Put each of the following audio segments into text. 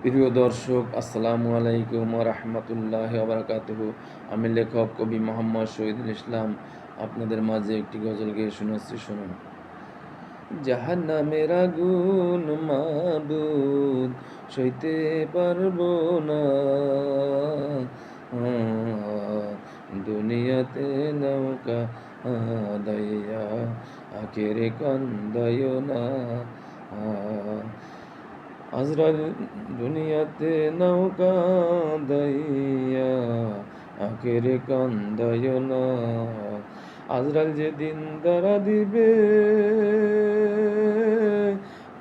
প্রিয় দর্শক, আসসালামু আলাইকুম ওয়া রাহমাতুল্লাহি ওয়া বারাকাতুহু। আমি লেখক কবি মোহাম্মদ শহীদুল ইসলাম আপনাদের মাঝে একটি গজল গেয়ে শোনাচ্ছি, শুনুন। জাহান্নামের আগুন মাবুদ সইতে পারবো না, দুনিয়াতে নৌকা দাইয়া আখেরে কান্দাইও না। আজরাইল দুনিয়াতে নৌকা দাইয়া আখেরে কান্দাইও না। আজরাইল যেদিন দ্বারা দিবে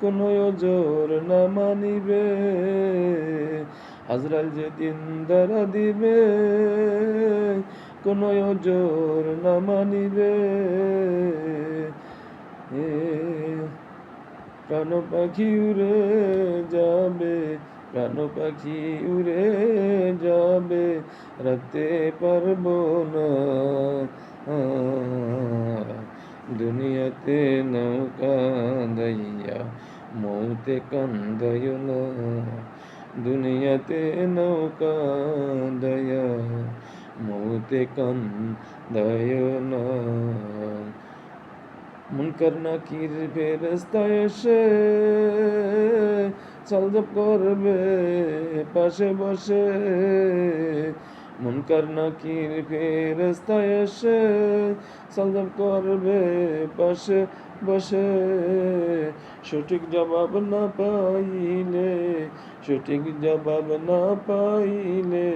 কোনো জোর না মানিবে। আজরাইল যেদিন দ্বারা দিবে কোনো জোর না মানিবে। প্রাণ পাখি উড়ে যাবে, প্রাণ পাখি উড়ে যাবে, রাখতে পারবো না। দুনিয়াতে নৌকা দাইয়া মৌতে কান্দাইও না। দুনিয়াতে নৌকা দাইয়া মৌতে কান্দাইও না। মুনকার নাকির ফেরেশতা এসে সালজব করবে পাশে বসে। মুনকার নাকির ফেরেশতা এসে সালজব করবে পাশে বসে। সঠিক জবাব না পাইলে, সঠিক জবাব না পাইলে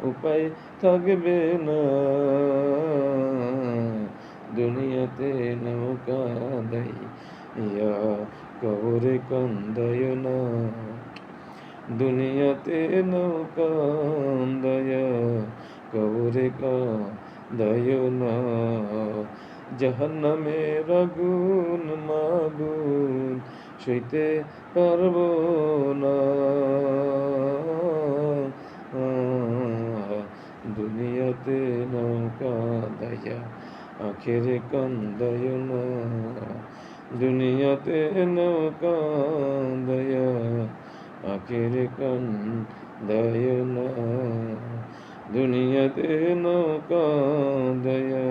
উপায় থাকবে না। দুনিয়াতে নৌকা দাইয়া কবরে কান্দাইও না। দুনিয়াতে নৌকা দাইয়া কবরে কান্দাইও না। জাহান্নামের আগুন মাবুদ সইতে পারবো না। দুনিয়াতে নৌকা দাইয়া আখেরে কান্দাইও না। দুনিয়াতে নৌকা দাইয়া আখেরে কান্দাইও না। দুনিয়াতে নৌকা দাইয়া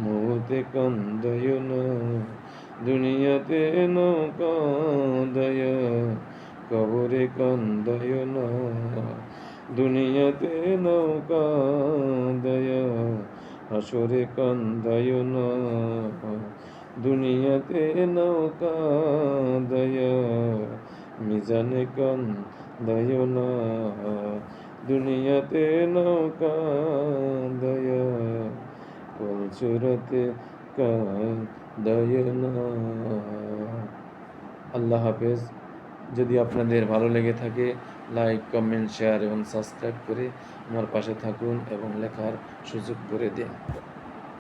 মৌতে কান্দাইও না। দুনিয়াতে নৌকা দাইয়া কবরে কান্দাইও না। দুনিয়াতে নৌকা দাইয়া হাসরে কান্দাইও না। দুনিয়াতে নৌকা দাইয়া মিজানে কান্দাইও না। দুনিয়াতে নৌকা দাইয়া কলচুরাতে কান্দাইও না। আল্লাহ হাফেজ। যদি আপনাদের ভালো লেগে থাকে, লাইক, কমেন্ট, শেয়ার এবং সাবস্ক্রাইব করে আমার পাশে থাকুন এবং লেখার সুযোগ করে দিন।